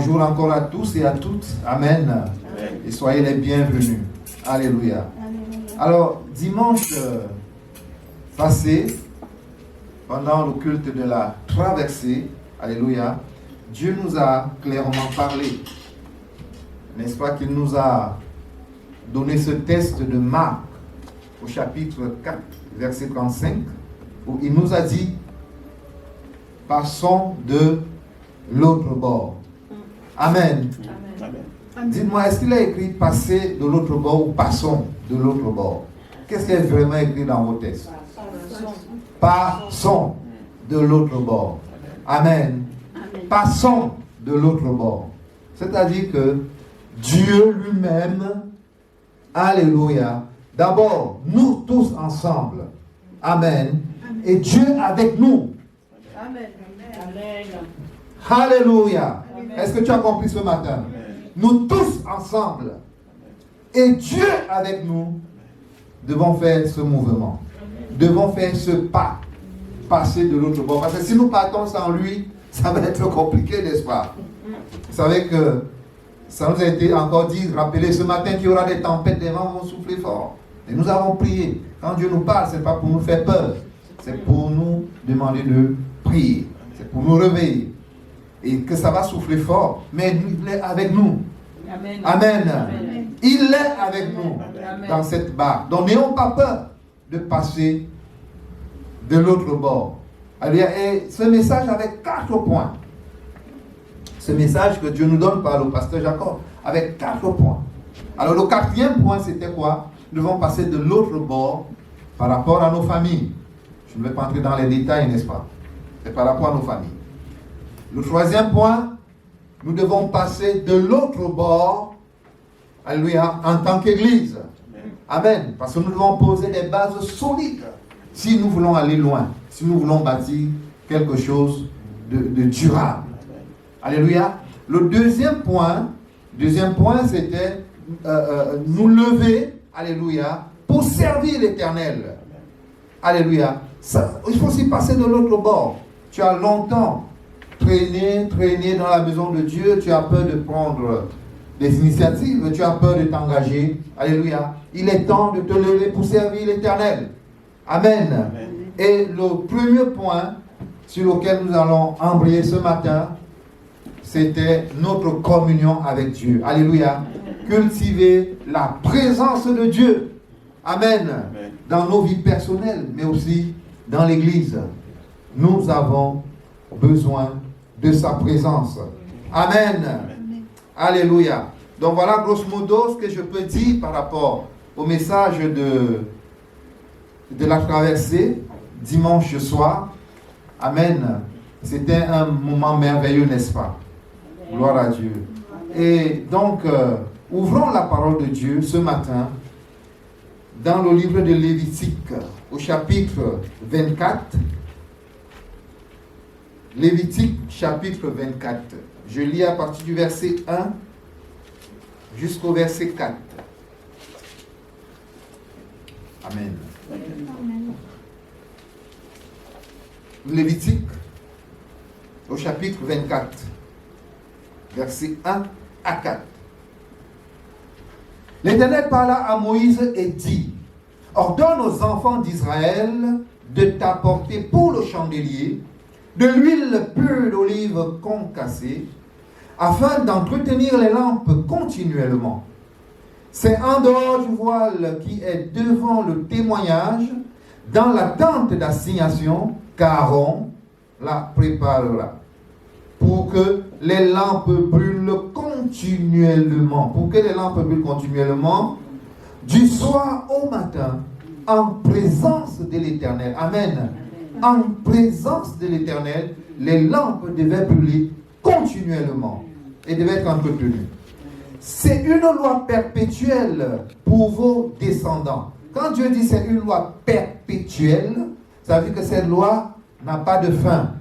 Bonjour encore à tous et à toutes. Amen. Amen. Et soyez les bienvenus. Alléluia. Alors, dimanche passé, pendant le culte de la traversée, alléluia, Dieu nous a clairement parlé. N'est-ce pas qu'il nous a donné ce texte de Marc au chapitre 4, verset 35, où il nous a dit, passons de l'autre bord. Amen. Amen. Dites-moi, est-ce qu'il a écrit passer de l'autre bord ou passons de l'autre bord? Qu'est-ce qui est vraiment écrit dans vos textes? Passons de l'autre bord. Amen. Passons de l'autre bord. C'est-à-dire que Dieu lui-même, alléluia, d'abord, nous tous ensemble. Amen. Et Dieu avec nous. Amen. Alléluia. Est-ce que tu as compris ce matin? Nous tous ensemble et Dieu avec nous devons faire ce mouvement. Devons faire ce pas. Passer de l'autre bord. Parce que si nous partons sans lui, ça va être compliqué, n'est-ce pas? Vous savez que ça nous a été encore dit, rappelez ce matin qu'il y aura des tempêtes, des vents vont souffler fort. Et nous avons prié. Quand Dieu nous parle, ce n'est pas pour nous faire peur. C'est pour nous demander de prier. C'est pour nous réveiller. Et que ça va souffler fort. Mais il est avec nous. Amen. Amen. Amen. Il est avec nous Amen. dans cette barque. Donc n'ayons pas peur de passer de l'autre bord. Et ce message avait 4 points. Ce message que Dieu nous donne par le pasteur Jacob, avec 4 points. Alors le 4e point, c'était quoi? Nous devons passer de l'autre bord par rapport à nos familles. Je ne vais pas entrer dans les détails, n'est-ce pas? C'est par rapport à nos familles. Le 3e point, nous devons passer de l'autre bord, alléluia, en tant qu'Église. Amen. Parce que nous devons poser des bases solides si nous voulons aller loin, si nous voulons bâtir quelque chose de durable. Alléluia. Le deuxième point, c'était nous lever, alléluia, pour servir l'Éternel. Alléluia. Il faut aussi passer de l'autre bord. Tu as longtemps traîné dans la maison de Dieu, tu as peur de prendre des initiatives, tu as peur de t'engager. Alléluia. Il est temps de te lever pour servir l'Éternel. Amen. Amen. Et le premier point sur lequel nous allons embrayer ce matin, c'était notre communion avec Dieu. Alléluia. Cultiver la présence de Dieu. Amen. Amen. Dans nos vies personnelles, mais aussi dans l'Église. Nous avons besoin de sa présence. Amen. Amen. Alléluia. Donc voilà grosso modo ce que je peux dire par rapport au message de la traversée dimanche soir. Amen. C'était un moment merveilleux, n'est-ce pas? Gloire à Dieu. Et donc, ouvrons la parole de Dieu ce matin dans le livre de Lévitique, au chapitre 24. Lévitique, chapitre 24. Je lis à partir du verset 1 jusqu'au verset 4. Amen. Lévitique, au chapitre 24, versets 1 à 4. L'Éternel parla à Moïse et dit, « Ordonne aux enfants d'Israël de t'apporter pour le chandelier de l'huile pure d'olive concassée, afin d'entretenir les lampes continuellement. C'est en dehors du voile qui est devant le témoignage, dans la tente d'assignation, qu'Aaron la préparera, pour que les lampes brûlent continuellement, du soir au matin, en présence de l'Éternel. Amen. En présence de l'Éternel, les lampes devaient brûler continuellement et devaient être entretenues. C'est une loi perpétuelle pour vos descendants. Quand Dieu dit c'est une loi perpétuelle, ça veut dire que cette loi n'a pas de fin.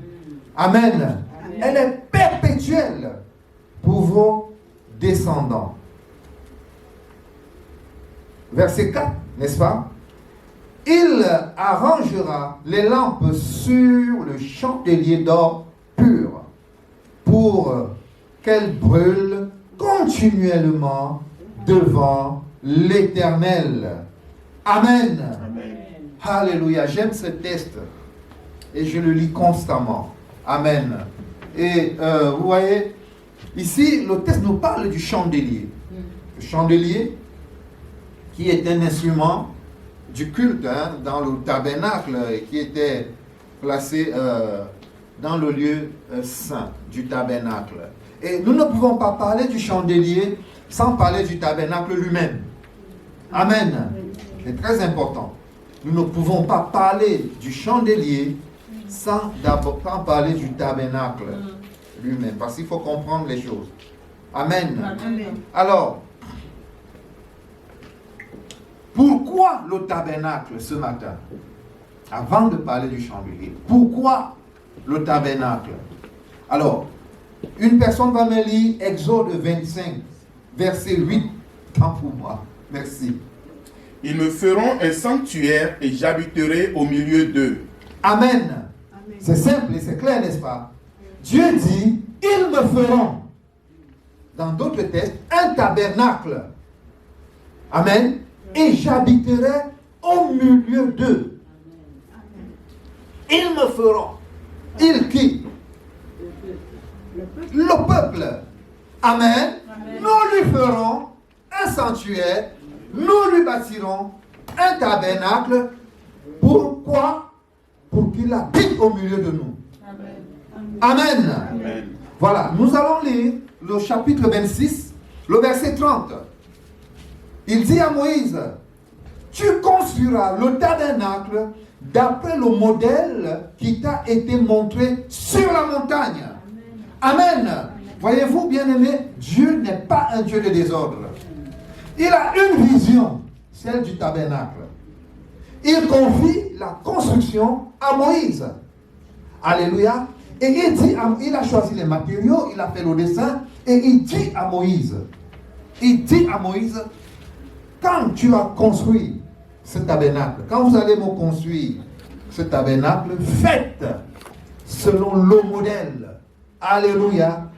Amen. Amen. Elle est perpétuelle pour vos descendants. Verset 4, n'est-ce pas? Il arrangera les lampes sur le chandelier d'or pur pour qu'elle brûle continuellement devant l'Éternel. Amen. Amen. Alléluia. J'aime ce texte et je le lis constamment. Amen. Et vous voyez, ici, le texte nous parle du chandelier. Le chandelier qui est un instrument du culte dans le tabernacle et qui était placé dans le lieu saint du tabernacle. Et nous ne pouvons pas parler du chandelier sans parler du tabernacle lui-même. Amen. C'est très important. Nous ne pouvons pas parler du chandelier sans d'abord parler du tabernacle lui-même, parce qu'il faut comprendre les choses. Amen. Amen. Alors, pourquoi le tabernacle ce matin? Avant de parler du chandelier, pourquoi le tabernacle? Alors, une personne va me lire Exode 25, verset 8. Tant pour moi. Merci. Ils me feront un sanctuaire et j'habiterai au milieu d'eux. Amen. C'est simple et c'est clair, n'est-ce pas? Dieu dit, ils me feront, dans d'autres textes, un tabernacle. Amen. Et j'habiterai au milieu d'eux. Ils me feront. Ils qui? Le peuple. Amen. Nous lui ferons un sanctuaire. Nous lui bâtirons un tabernacle. Pourquoi? Pour qu'il habite au milieu de nous. Amen. Amen. Voilà, nous allons lire le chapitre 26, le verset 30. Il dit à Moïse, tu construiras le tabernacle d'après le modèle qui t'a été montré sur la montagne. Amen. Voyez-vous, bien-aimés, Dieu n'est pas un Dieu de désordre. Il a une vision, celle du tabernacle. Il confie la construction à Moïse. Alléluia. Et il a choisi les matériaux, il a fait le dessin, et il dit à Moïse, quand tu as construit ce tabernacle, quand vous allez me construire ce tabernacle, faites selon le modèle. Alléluia.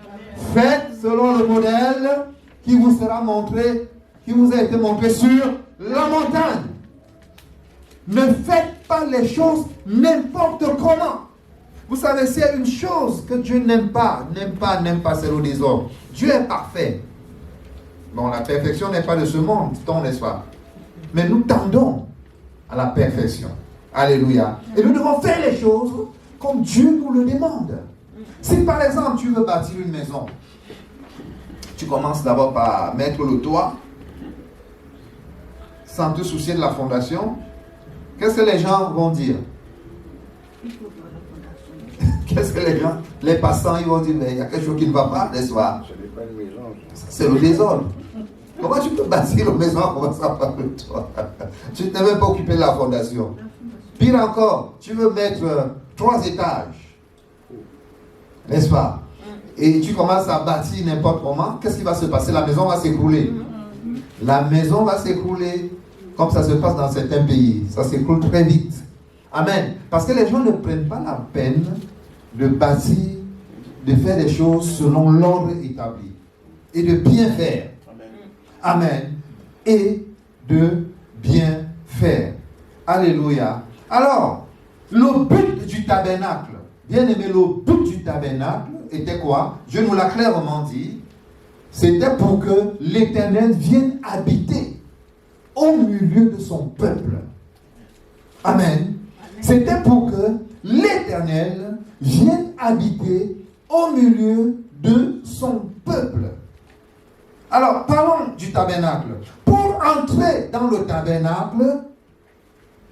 Faites selon le modèle qui vous sera montré, qui vous a été montré sur la montagne. Ne faites pas les choses n'importe comment. Vous savez, c'est une chose que Dieu n'aime pas, c'est le désordre. Dieu est parfait. Bon, la perfection n'est pas de ce monde, n'est-ce pas? Mais nous tendons à la perfection. Alléluia. Et nous devons faire les choses comme Dieu nous le demande. Si par exemple tu veux bâtir une maison, tu commences d'abord par mettre le toit, sans te soucier de la fondation, qu'est-ce que les gens vont dire? Qu'est-ce que les gens, les passants, ils vont dire, mais il y a quelque chose qui ne va pas, n'est-ce pas? C'est le désordre. Comment tu peux bâtir une maison en commençant par le toit? Tu ne t'es même pas occupé de la fondation. Pire encore, tu veux mettre 3 étages, n'est-ce pas? Et tu commences à bâtir n'importe comment, qu'est-ce qui va se passer? La maison va s'écrouler. La maison va s'écrouler comme ça se passe dans certains pays. Ça s'écroule très vite. Amen. Parce que les gens ne prennent pas la peine de bâtir, de faire des choses selon l'ordre établi. Et de bien faire. Amen. Et de bien faire. Alléluia. Alors, le but du tabernacle, bien aimé, le but du tabernacle était quoi? Dieu nous l'a clairement dit. C'était pour que l'Éternel vienne habiter au milieu de son peuple. Amen. C'était pour que l'Éternel vienne habiter au milieu de son peuple. Alors, parlons du tabernacle. Pour entrer dans le tabernacle,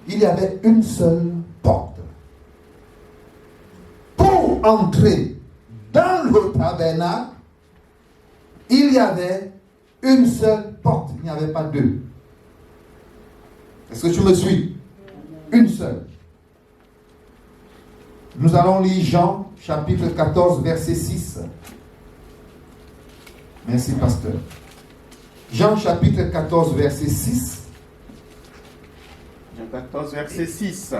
il y avait une seule porte. Pour entrer dans le tabernacle, il y avait une seule porte. Il n'y avait pas deux. Est-ce que tu me suis? Une seule. Nous allons lire Jean, chapitre 14, verset 6. Merci, pasteur. Jean, chapitre 14, verset 6. Jean 14, verset 6.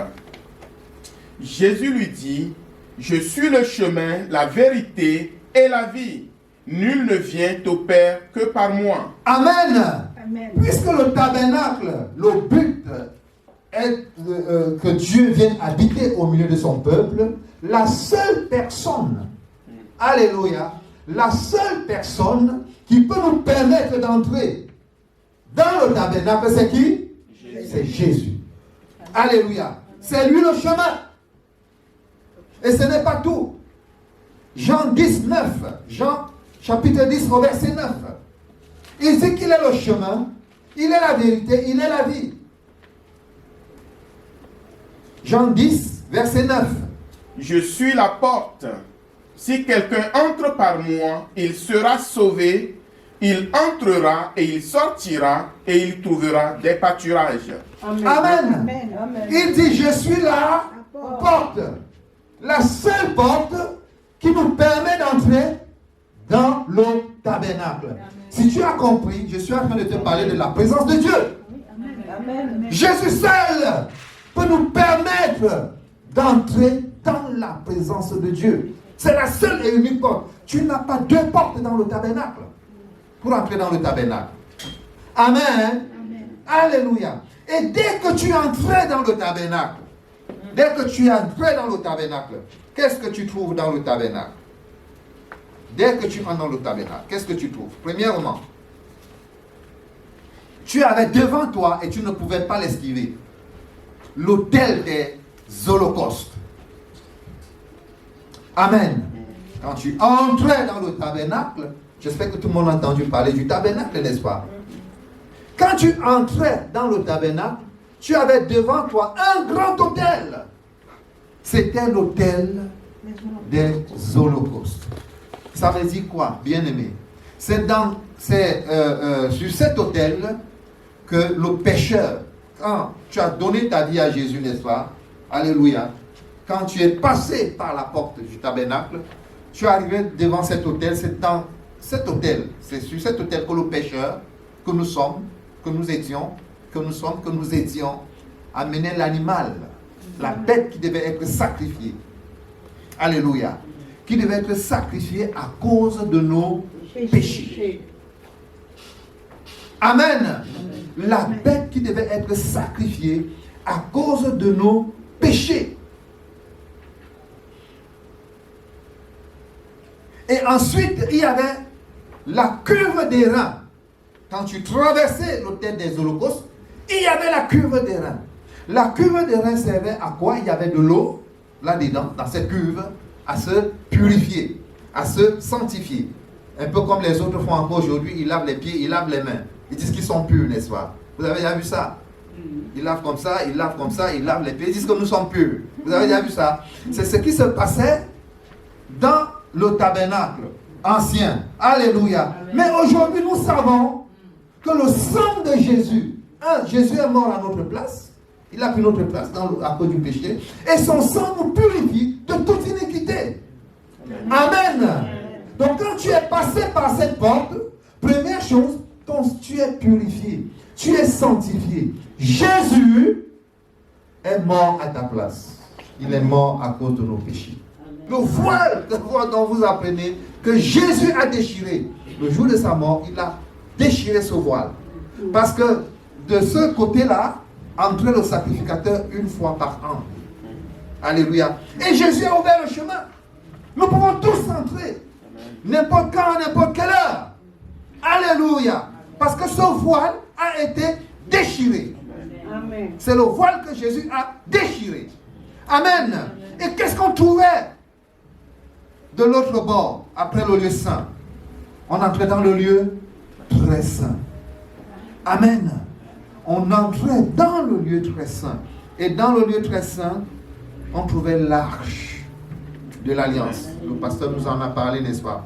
Jésus lui dit, je suis le chemin, la vérité et la vie. nul ne vient au Père que par moi. Amen. Amen. Puisque le tabernacle, le but est que Dieu vienne habiter au milieu de son peuple, la seule personne, alléluia, la seule personne qui peut nous permettre d'entrer dans le tabernacle, c'est qui? C'est Jésus. Alléluia. C'est lui le chemin. Et ce n'est pas tout. Jean 19, Jean chapitre 10 au verset 9. Il dit qu'il est le chemin, il est la vérité, il est la vie. Jean 10, verset 9. Je suis la porte. Si quelqu'un entre par moi, il sera sauvé. Il entrera et il sortira et il trouvera des pâturages. Amen. Amen. Amen. Il dit, je suis la porte. La seule porte qui nous permet d'entrer dans le tabernacle. Si tu as compris, je suis en train de te parler de la présence de Dieu. Amen. Jésus seul peut nous permettre d'entrer dans la présence de Dieu. C'est la seule et unique porte. Tu n'as pas deux portes dans le tabernacle pour entrer dans le tabernacle. Amen. Amen. Alléluia. Et dès que tu entrais dans le tabernacle, qu'est-ce que tu trouves dans le tabernacle? Dès que tu entres dans le tabernacle, qu'est-ce que tu trouves? Premièrement, tu avais devant toi, et tu ne pouvais pas l'esquiver, l'autel des holocaustes. Amen. Quand tu entrais dans le tabernacle, j'espère que tout le monde a entendu parler du tabernacle, n'est-ce pas? Quand tu entrais dans le tabernacle, tu avais devant toi un grand autel. C'était l'autel des holocaustes. Ça veut dire quoi, bien-aimé? C'est sur cet autel que le pécheur, quand tu as donné ta vie à Jésus, n'est-ce pas? Alléluia. Quand tu es passé par la porte du tabernacle, tu es arrivé devant cet autel. C'est dans cet autel, c'est sur cet autel que le pécheur, que nous sommes, que nous étions, amenait l'animal, la bête qui devait être sacrifiée. Alléluia. Qui devait être sacrifiée à cause de nos péchés. Amen. La bête qui devait être sacrifiée à cause de nos péchés. Et ensuite, il y avait la cuve des reins. Quand tu traversais l'autel des holocaustes, il y avait la cuve des reins. La cuve des reins servait à quoi? Il y avait de l'eau là-dedans, dans cette cuve, à se purifier, à se sanctifier. Un peu comme les autres font encore aujourd'hui, ils lavent les pieds, ils lavent les mains. Ils disent qu'ils sont purs, n'est-ce pas? Vous avez déjà vu ça? Ils lavent comme ça, ils lavent comme ça, ils lavent les pieds, ils disent que nous sommes purs. Vous avez déjà vu ça? C'est ce qui se passait dans le tabernacle ancien. Alléluia. Amen. Mais aujourd'hui, nous savons que le sang de Jésus, Jésus est mort à notre place. Il a pris notre place à cause du péché. Et son sang nous purifie de toute iniquité. Amen. Amen. Donc quand tu es passé par cette porte, première chose, tu es purifié. Tu es sanctifié. Jésus est mort à ta place. Il est mort à cause de nos péchés. Le voile dont vous apprenez que Jésus a déchiré, le jour de sa mort, il a déchiré ce voile. Parce que de ce côté-là, entrait le sacrificateur une fois par an. Alléluia. Et Jésus a ouvert le chemin. Nous pouvons tous entrer. N'importe quand, à n'importe quelle heure. Alléluia. Parce que ce voile a été déchiré. Amen. C'est le voile que Jésus a déchiré. Amen. Et qu'est-ce qu'on trouvait de l'autre bord, après le lieu saint? On entrait dans le lieu très saint. Amen. On entrait dans le lieu très saint. Et dans le lieu très saint, on trouvait l'arche de l'alliance. Le pasteur nous en a parlé, n'est-ce pas?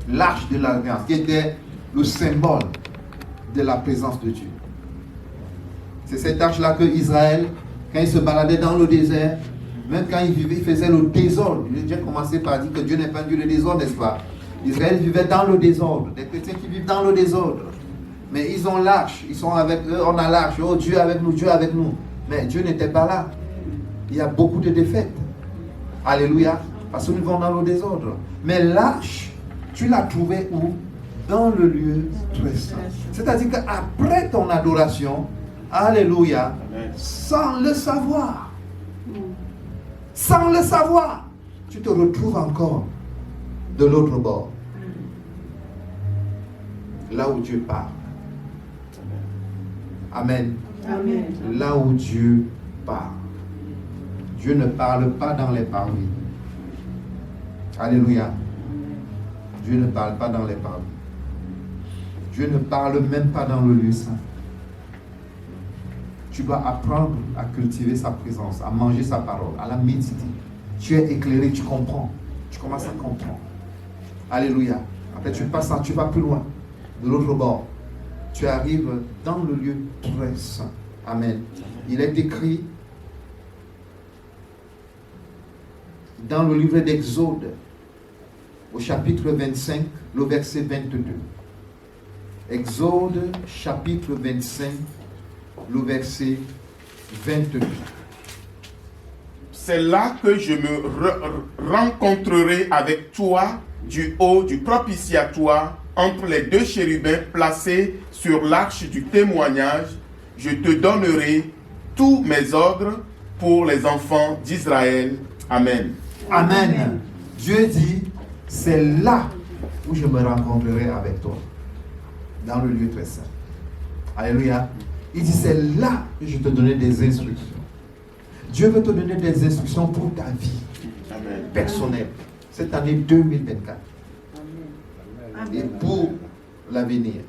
L'arche de l'alliance, qui était le symbole de la présence de Dieu. C'est cette arche-là que Israël, quand il se baladait dans le désert, même quand il vivait, il faisait le désordre. J'ai déjà commencé par dire que Dieu n'est pas Dieu de désordre, n'est-ce pas? Israël vivait dans le désordre. Des chrétiens qui vivent dans le désordre. Mais ils ont l'arche, ils sont avec eux, on a l'arche. Oh, Dieu avec nous, Dieu avec nous. Mais Dieu n'était pas là. Il y a beaucoup de défaites. Alléluia. Parce que nous vivons dans le désordre. Mais l'arche Tu l'as trouvé où? Dans le lieu très saint. C'est-à-dire qu'après ton adoration, alléluia, Amen. sans le savoir, tu te retrouves encore de l'autre bord. Là où Dieu parle. Amen. Amen. Là où Dieu parle. Dieu ne parle pas dans les parvis. Alléluia. Dieu ne parle pas dans les parvis. Dieu ne parle même pas dans le lieu saint. Tu dois apprendre à cultiver sa présence, à manger sa parole, à la méditer. Tu es éclairé, tu comprends. Tu commences à comprendre. Alléluia. Après tu passes, tu vas plus loin. De l'autre bord, tu arrives dans le lieu très saint. Amen. Il est écrit dans le livre d'Exode, au chapitre 25, le verset 22. Exode, chapitre 25, le verset 22. C'est là que je me rencontrerai avec toi du haut du propitiatoire entre les deux chérubins placés sur l'arche du témoignage. Je te donnerai tous mes ordres pour les enfants d'Israël. Amen. Amen. Dieu dit, c'est là où je me rencontrerai avec toi, dans le lieu très saint. Alléluia. Il dit, c'est là que je te donnerai des instructions. Dieu veut te donner des instructions pour ta vie Amen. personnelle, cette année 2024. Amen. Et pour l'avenir.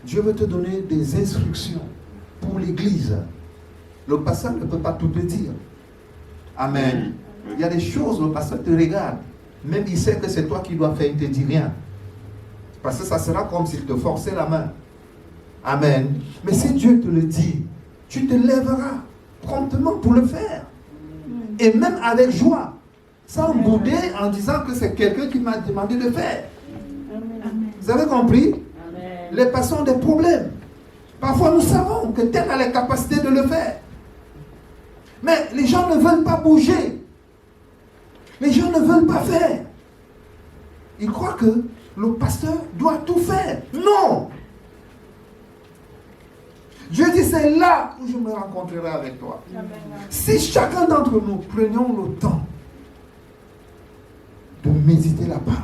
Dieu veut te donner des instructions pour l'église. Le pasteur ne peut pas tout te dire. Amen. Il y a des choses, le pasteur te regarde. Même il sait que c'est toi qui dois faire, il ne te dit rien. Parce que ça sera comme s'il te forçait la main. Amen. Mais si Dieu te le dit, tu te lèveras promptement pour le faire. Et même avec joie. Sans bouder en disant que c'est quelqu'un qui m'a demandé de faire. Amen. Vous avez compris? Les pasteurs ont des problèmes. Parfois nous savons que tel a les capacités de le faire. Mais les gens ne veulent pas bouger. Les gens ne veulent pas faire. Ils croient que le pasteur doit tout faire. Non! Dieu dit, c'est là où je me rencontrerai avec toi. Si chacun d'entre nous prenions le temps de méditer la parole,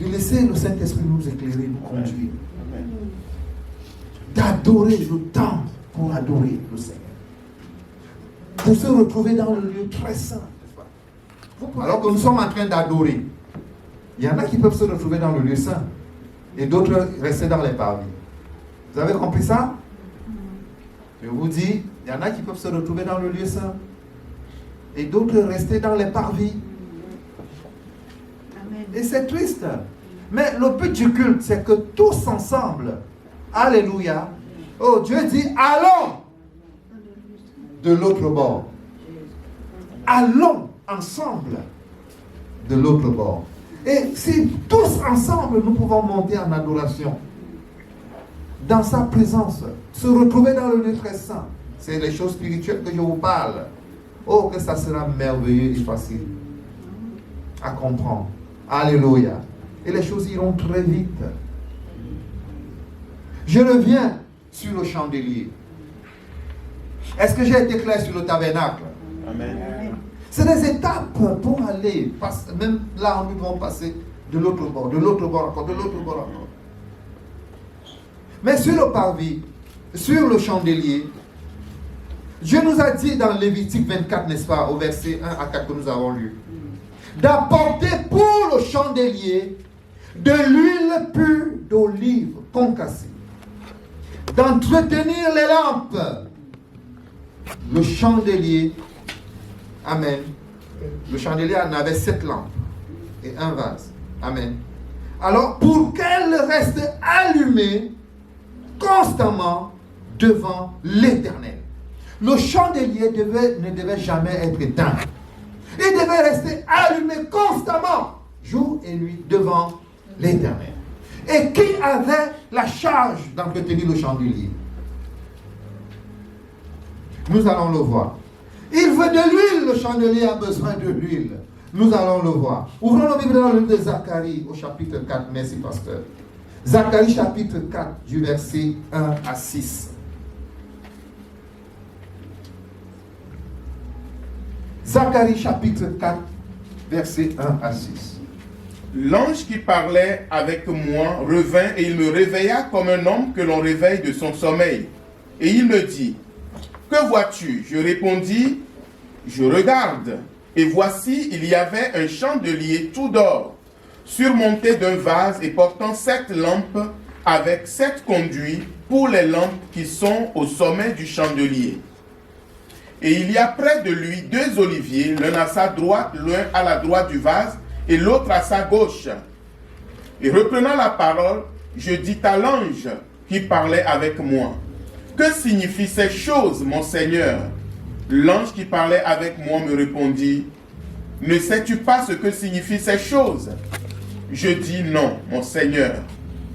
de laisser le Saint-Esprit nous éclairer, nous conduire, Amen. d'adorer le temps pour adorer le Seigneur, pour se retrouver dans le lieu très saint. Alors que nous sommes en train d'adorer, il y en a qui peuvent se retrouver dans le lieu saint et d'autres rester dans les parvis. Vous avez compris ça? Je vous dis, il y en a qui peuvent se retrouver dans le lieu saint et d'autres rester dans les parvis. Amen. Et c'est triste. Mais le but du culte, c'est que tous ensemble, alléluia, oh Dieu dit, allons de l'autre bord. Allons ensemble de l'autre bord. Et si tous ensemble, nous pouvons monter en adoration, dans sa présence, se retrouver dans le lieu très saint, c'est les choses spirituelles que je vous parle. Oh, que ça sera merveilleux et facile à comprendre. Alléluia. Et les choses iront très vite. Je reviens sur le chandelier. Est-ce que j'ai été clair sur le tabernacle? Amen. C'est des étapes pour aller. Même là, nous devons passer de l'autre bord encore, de l'autre bord encore. Mais sur le parvis, sur le chandelier, Dieu nous a dit dans Lévitique 24, n'est-ce pas, au verset 1 à 4 que nous avons lu, d'apporter pour le chandelier de l'huile pure d'olive concassée, d'entretenir les lampes. Le chandelier, amen, le chandelier en avait 7 lampes et un vase, amen. Alors, pour qu'elles restent allumées constamment devant l'Éternel, le chandelier ne devait jamais être éteint. Il devait rester allumé constamment, jour et nuit, devant l'Éternel. Et qui avait la charge d'entretenir le chandelier? Nous allons le voir. Il veut de l'huile, le chandelier a besoin de l'huile. Nous allons le voir. Ouvrons nos Bibles dans le livre de Zacharie au chapitre 4. Merci, pasteur. Zacharie chapitre 4 du verset 1 à 6. Zacharie chapitre 4 verset 1 à 6. L'ange qui parlait avec moi revint et il me réveilla comme un homme que l'on réveille de son sommeil. Et il me dit, « Que vois-tu » Je répondis, « Je regarde. » Et voici, il y avait un chandelier tout d'or, surmonté d'un vase et portant 7 lampes avec 7 conduits pour les lampes qui sont au sommet du chandelier. Et il y a près de lui 2 oliviers, l'un à sa droite, l'un à la droite du vase, et l'autre à sa gauche. Et reprenant la parole, je dis à l'ange qui parlait avec moi, « Que signifient ces choses, mon Seigneur ?» L'ange qui parlait avec moi me répondit, « Ne sais-tu pas ce que signifient ces choses ?» Je dis, « Non, mon Seigneur. »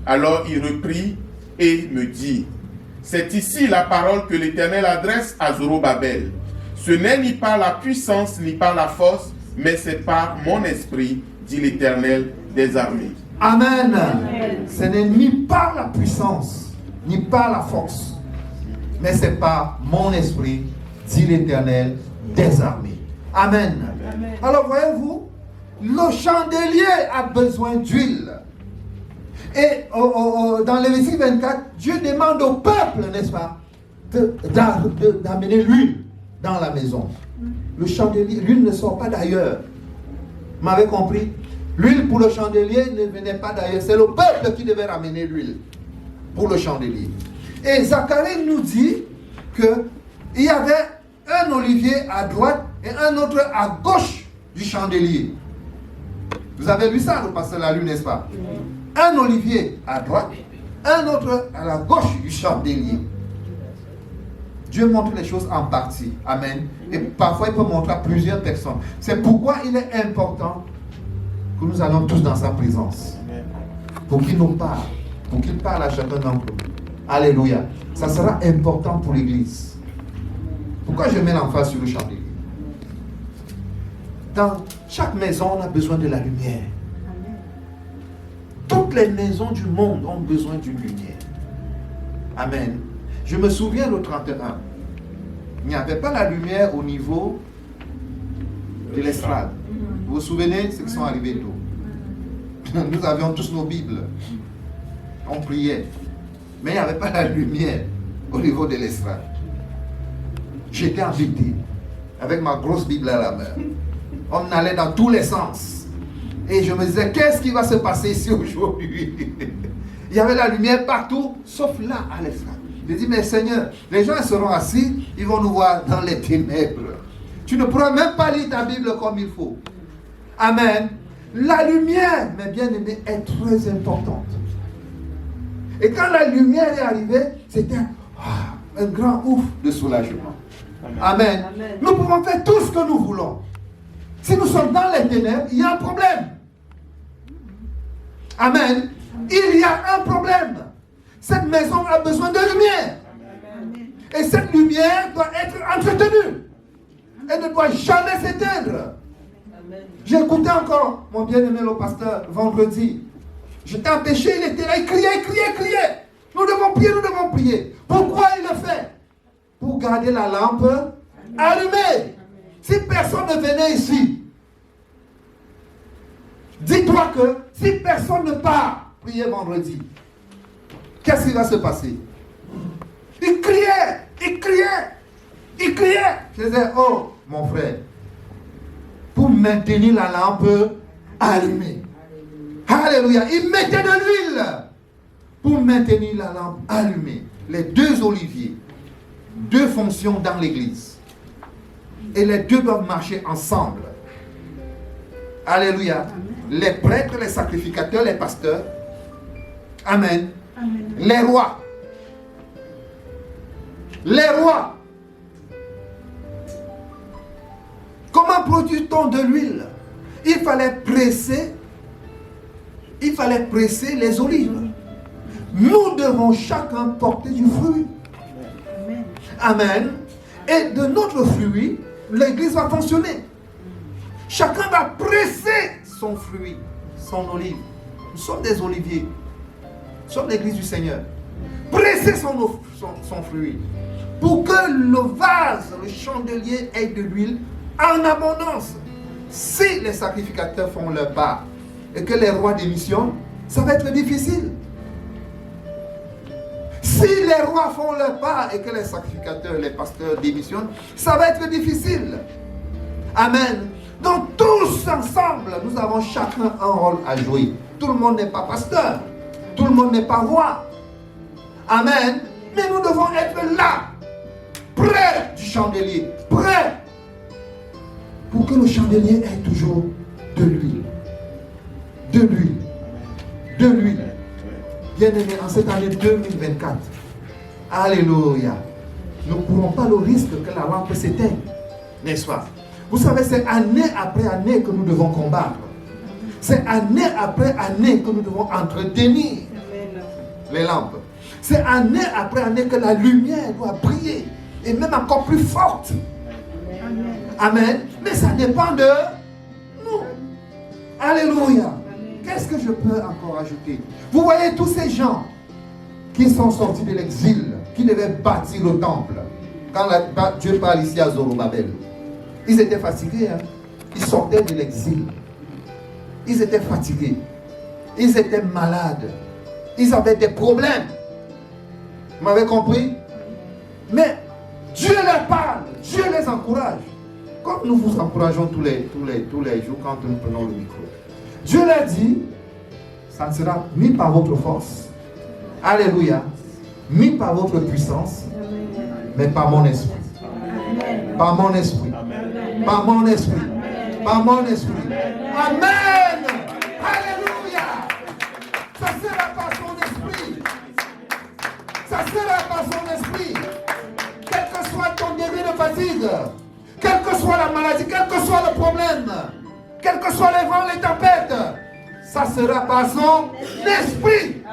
Alors il reprit et me dit, « C'est ici la parole que l'Éternel adresse à Zorobabel. Ce n'est ni par la puissance ni par la force, mais c'est par mon esprit, dit l'Éternel des armées. » Amen. Ce n'est ni par la puissance, ni par la force, mais c'est par mon esprit, dit l'Éternel des armées. Amen. Amen. Alors voyez-vous, le chandelier a besoin d'huile. Et dans le verset 24, Dieu demande au peuple, n'est-ce pas, d'amener l'huile dans la maison. Le chandelier, l'huile ne sort pas d'ailleurs. Vous m'avez compris? L'huile pour le chandelier ne venait pas d'ailleurs. C'est le peuple qui devait ramener l'huile pour le chandelier. Et Zacharie nous dit qu'il y avait un olivier à droite et un autre à gauche du chandelier. Vous avez lu ça, le pasteur l'a lu, n'est-ce pas? Un olivier à droite, un autre à la gauche du chandelier. Dieu montre les choses en partie. Amen. Et parfois, il peut montrer à plusieurs personnes. C'est pourquoi il est important que nous allons tous dans sa présence. Pour qu'il nous parle. Pour qu'il parle à chacun d'entre nous. Alléluia. Ça sera important pour l'Église. Pourquoi je mets l'emphase sur le chandelier? Dans chaque maison, on a besoin de la lumière. Toutes les maisons du monde ont besoin d'une lumière. Amen. Je me souviens le 31. Il n'y avait pas la lumière au niveau de l'estrade. Vous vous souvenez ceux qui sont arrivés tôt? Nous avions tous nos Bibles. On priait. Mais il n'y avait pas la lumière au niveau de l'estrade. J'étais en victime avec ma grosse Bible à la main. On allait dans tous les sens. Et je me disais, qu'est-ce qui va se passer ici aujourd'hui? Il y avait la lumière partout, sauf là à l'estrade. Je dis, mais Seigneur, les gens seront assis, ils vont nous voir dans les ténèbres. Tu ne pourras même pas lire ta Bible comme il faut. Amen. La lumière, mes bien-aimés, est très importante. Et quand la lumière est arrivée, c'était un grand ouf de soulagement. Amen. Amen. Nous pouvons faire tout ce que nous voulons. Si nous sommes dans les ténèbres, il y a un problème. Amen. Il y a un problème. Cette maison a besoin de lumière. Et cette lumière doit être entretenue. Elle ne doit jamais s'éteindre. J'ai écouté encore mon bien-aimé le pasteur vendredi. J'étais empêché, il était là, il criait. Nous devons prier. Pourquoi il le fait? Pour garder la lampe allumée. Si personne ne venait ici, dis-toi que si personne ne part prier vendredi, qu'est-ce qui va se passer? Il criait. Je disais, oh mon frère, pour maintenir la lampe allumée. Alléluia. Il mettait de l'huile pour maintenir la lampe allumée. Les 2 oliviers, 2 fonctions dans l'église. Et les 2 doivent marcher ensemble. Alléluia. Amen. Les prêtres, les sacrificateurs, les pasteurs. Amen. Amen. Les rois. Comment produit-on de l'huile? Il fallait presser les olives. Nous devons chacun porter du fruit. Amen. Et de notre fruit, l'église va fonctionner. Chacun va presser son fruit, son olive. Nous sommes des oliviers. Nous sommes l'église du Seigneur. Presser son fruit. Pour que le vase, le chandelier ait de l'huile en abondance. Si les sacrificateurs font leur part et que les rois démissionnent, ça va être difficile. Si les rois font leur part et que les sacrificateurs, les pasteurs démissionnent, ça va être difficile. Amen. Donc tous ensemble, nous avons chacun un rôle à jouer. Tout le monde n'est pas pasteur. Tout le monde n'est pas roi. Amen. Mais nous devons être là, près du chandelier, près, pour que le chandelier ait toujours de l'huile. De l'huile. De l'huile. Bien-aimés, en cette année 2024, alléluia, nous ne courons pas le risque que la lampe s'éteigne, n'est-ce pas? Vous savez, c'est année après année que nous devons combattre. C'est année après année que nous devons entretenir les lampes. C'est année après année que la lumière doit briller, et même encore plus forte. Amen. Mais ça dépend de nous. Alléluia. Qu'est-ce que je peux encore ajouter? Vous voyez tous ces gens qui sont sortis de l'exil, qui devaient bâtir le temple. Quand Dieu parle ici à Zorobabel, ils étaient fatigués. Ils sortaient de l'exil. Ils étaient fatigués. Ils étaient malades. Ils avaient des problèmes. Vous m'avez compris? Mais Dieu leur parle. Dieu les encourage. Comme nous vous encourageons tous les jours quand nous prenons le micro. Dieu leur dit, ça ne sera ni par votre force, alléluia, ni par votre puissance, mais par mon esprit. Par mon esprit. Par mon esprit. Par mon esprit. Amen. Alléluia. Ça sera par son esprit. Ça sera par son esprit. Quel que soit ton début de fatigue, quelle que soit la maladie, quel que soit le problème, quels que soient les vents, les tempêtes, ça sera par son esprit.